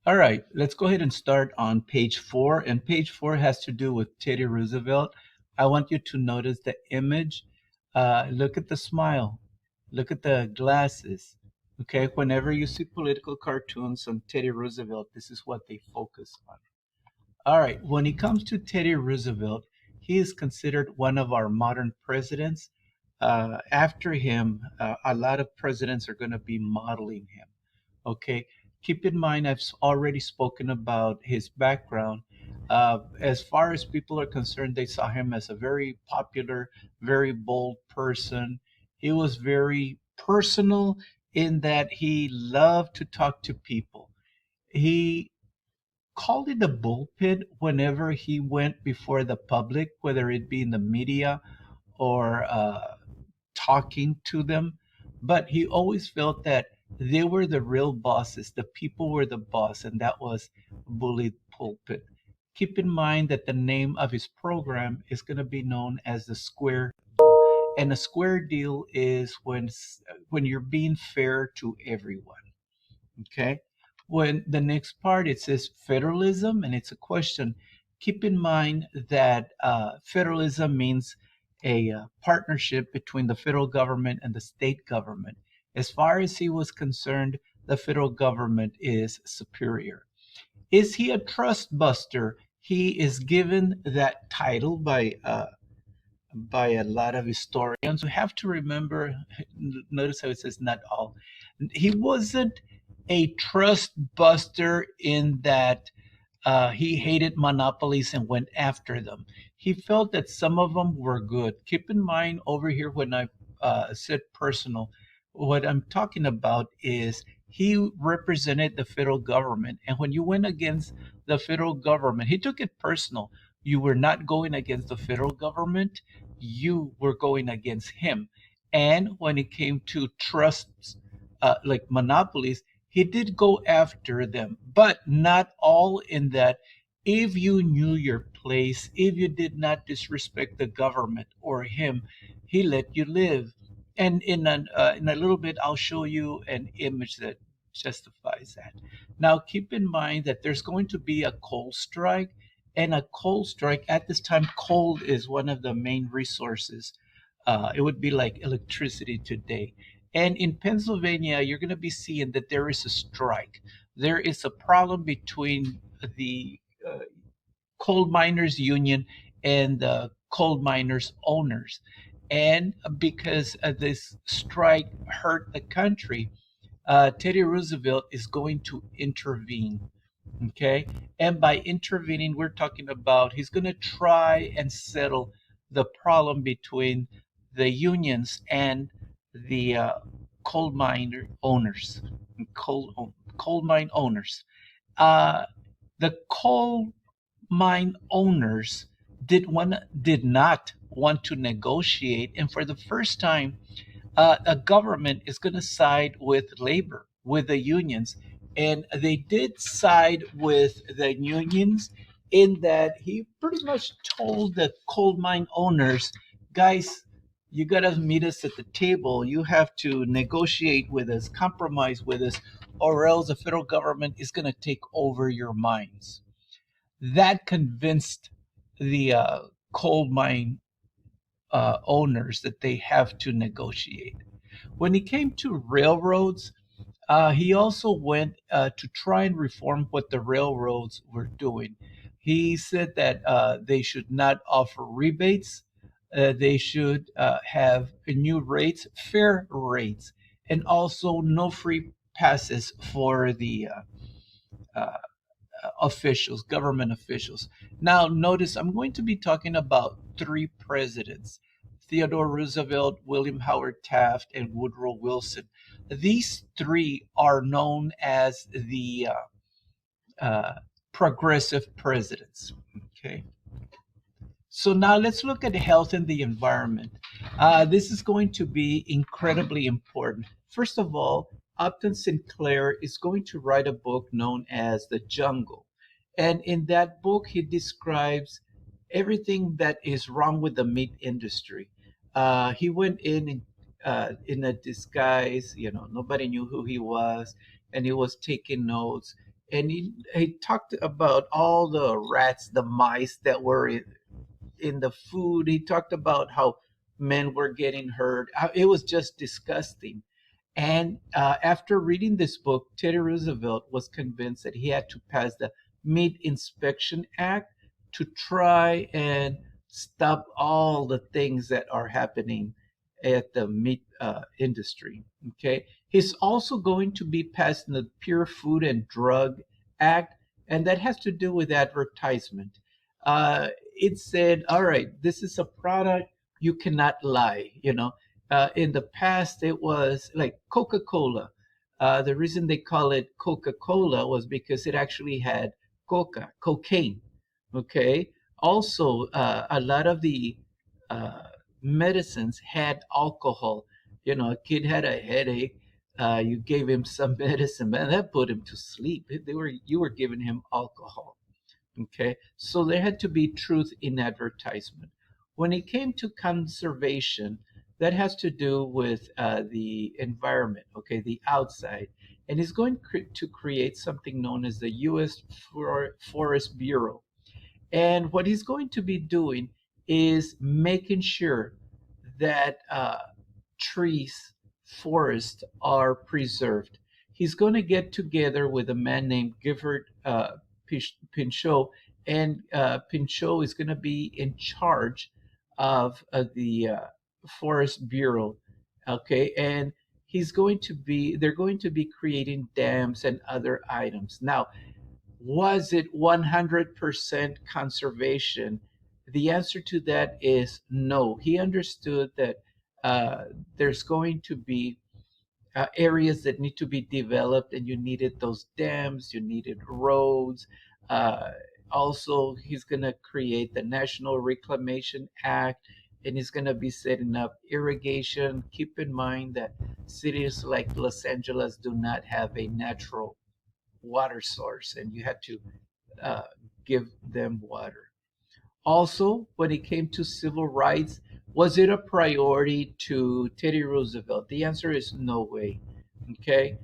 All right, let's go ahead and start on page four. And page four has to do with Teddy Roosevelt. I want you to notice the image. Look at the smile. Look at the glasses. Okay, whenever you see political cartoons on Teddy Roosevelt, this is what they focus on. All right, when it comes to Teddy Roosevelt, he is considered one of our modern presidents. After him, a lot of presidents are going to be modeling him. Okay, keep in mind, already spoken about his background. As far as people are concerned, they saw him as a very popular, very bold person. He was very personal in that he loved to talk to people. He called it a bullpen whenever he went before the public, whether it be in the media or talking to them. But he always felt that they were the real bosses, the people were the boss, and that was Bully Pulpit. Keep in mind that the name of his program is going to be known as the Square, and a square deal is when you're being fair to everyone. Okay. When the next part it says federalism, and it's a question. Keep in mind that federalism means a partnership between the federal government and the state government. As far as he was concerned, the federal government is superior. Is he a trust buster? He is given that title by a lot of historians. We have to remember, notice how it says not all. He wasn't a trust buster in that he hated monopolies and went after them. He felt that some of them were good. Keep in mind over here when I said personal, what I'm talking about is he represented the federal government. And when you went against the federal government, he took it personal. You were not going against the federal government, you were going against him. And when it came to trusts, like monopolies, he did go after them, but not all in that. If you knew your place, if you did not disrespect the government or him, he let you live. And in a little bit, I'll show you an image that justifies that. Now, keep in mind that there's going to be a coal strike, and a coal strike at this time, coal is one of the main resources. It would be like electricity today. And in Pennsylvania, you're going to be seeing that there is a strike. There is a problem between the coal miners union and the coal miners owners. And because this strike hurt the country, Teddy Roosevelt is going to intervene. Okay. And by intervening, we're talking about he's going to try and settle the problem between the unions and the coal miner owners, coal mine owners. Uh, the coal mine owners did not want to negotiate, and for the first time, a government is going to side with labor, with the unions. And they did side with the unions in that he pretty much told the coal mine owners, guys, you got to meet us at the table. You have to negotiate with us, compromise with us, or else the federal government is going to take over your mines. That convinced the coal mine owners that they have to negotiate. When it came to railroads, he also went to try and reform what the railroads were doing. He said that they should not offer rebates, they should have new rates, fair rates, and also no free passes for the uh, officials, government officials. Now, notice I'm going to be talking about three presidents: Theodore Roosevelt, William Howard Taft, and Woodrow Wilson. These three are known as the uh, progressive presidents. Okay. So now let's look at health and the environment. This is going to be incredibly important. First of all, Upton Sinclair is going to write a book known as The Jungle. And in that book, he describes everything that is wrong with the meat industry. He went in a disguise, nobody knew who he was, and he was taking notes. and he talked about all the rats, the mice that were in the food. He talked about how men were getting hurt. It was just disgusting. And after reading this book, Teddy Roosevelt was convinced that he had to pass the Meat Inspection Act to try and stop all the things that are happening at the meat industry. Okay. He's also going to be passing the Pure Food and Drug Act, and that has to do with advertisement. It said, all right, this is a product, you cannot lie. In the past, it was like Coca Cola. The reason they call it Coca Cola was because it actually had cocaine. Okay. Also, a lot of the uh, medicines had alcohol. A kid had a headache. You gave him some medicine, man, that put him to sleep. You were giving him alcohol. Okay, so there had to be truth in advertisement. When it came to conservation, that has to do with the environment, okay, the outside. And he's going to create something known as the U.S. Forest Bureau. And what he's going to be doing is making sure that trees, forests are preserved. He's going to get together with a man named Gifford Pinchot, and Pinchot is going to be in charge of the Forest Bureau. Okay, and they're going to be creating dams and other items. Now, was it 100% conservation? The answer to that is no. He understood that uh, there's going to be areas that need to be developed, and you needed those dams, you needed roads. Uh, Also, he's going to create the National Reclamation Act, and he's going to be setting up irrigation. Keep in mind that cities like Los Angeles do not have a natural water source, and you had to uh, give them water. Also, when it came to civil rights, was it a priority to Teddy Roosevelt? The answer is no way. Okay.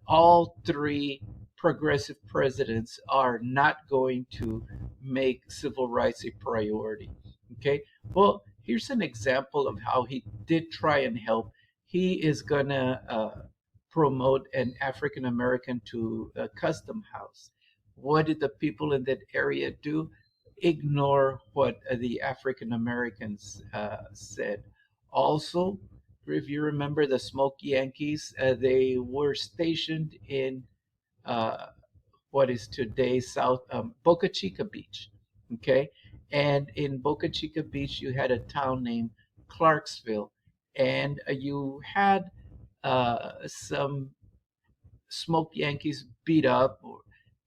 All three progressive presidents are not going to make civil rights a priority. Okay. Well, here's an example of how he did try and help. He is going to promote an African American to a custom house. What did the people in that area do? Ignore what the African Americans said. Also, if you remember the Smoke Yankees, they were stationed in uh, what is today South Boca Chica Beach. Okay, and in Boca Chica Beach, you had a town named Clarksville, and you had some Smoke Yankees beat up,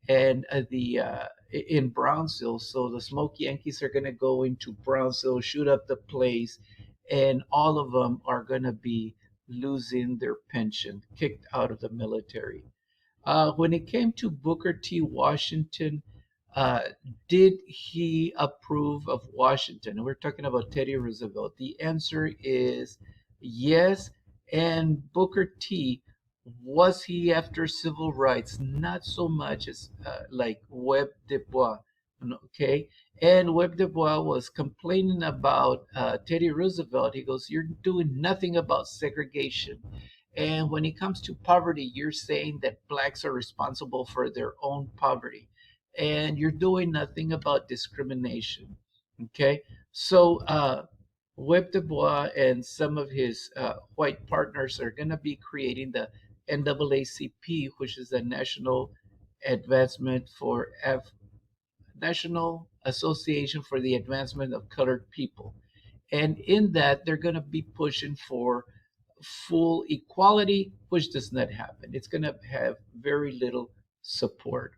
and the in Brownsville. So the Smoke Yankees are going to go into Brownsville, shoot up the place, and all of them are going to be losing their pension, kicked out of the military. When it came to Booker T. Washington, uh, did he approve of Washington? And we're talking about Teddy Roosevelt. The answer is yes. And Booker T, was he after civil rights? Not so much as like Webb Du Bois. Okay. And Webb Du Bois was complaining about Teddy Roosevelt. He goes, "You're doing nothing about segregation. And when it comes to poverty, you're saying that blacks are responsible for their own poverty, and you're doing nothing about discrimination." Okay, so Webb Du Bois and some of his white partners are going to be creating the NAACP, which is the National Association for the Advancement of Colored People. And in that, they're going to be pushing for full equality, which does not happen. It's going to have very little support.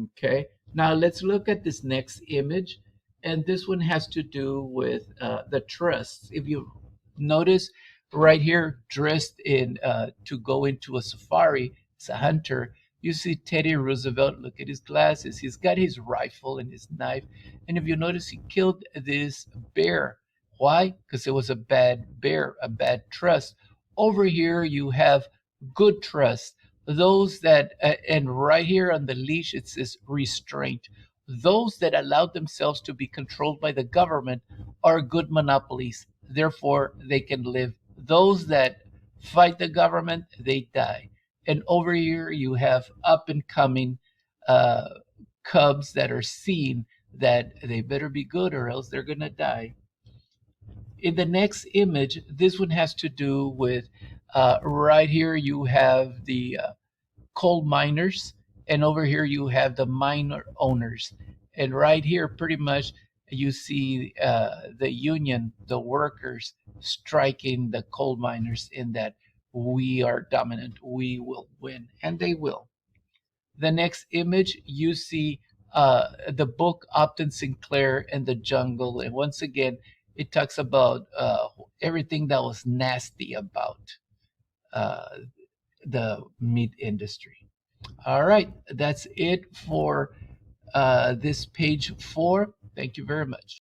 Okay, now let's look at this next image. And this one has to do with the trusts. If you notice right here, dressed in to go into a safari, it's a hunter. You see Teddy Roosevelt, look at his glasses. He's got his rifle and his knife. And if you notice, he killed this bear. Why? Because it was a bad bear, a bad trust. Over here, you have good trust. Those that, and right here on the leash, it says restraint. Those that allow themselves to be controlled by the government are good monopolies. Therefore, they can live. Those that fight the government, they die. And over here, you have up and coming uh, cubs that are seen that they better be good or else they're going to die. In the next image, this one has to do with right here, you have the coal miners, and over here you have the mine owners. And right here, pretty much, you see the union, the workers striking the coal miners in that we are dominant, we will win, and they will. The next image, you see the book Upton Sinclair and the Jungle. And once again, it talks about everything that was nasty about uh, the meat industry. All right, that's it for this page 4. Thank you very much.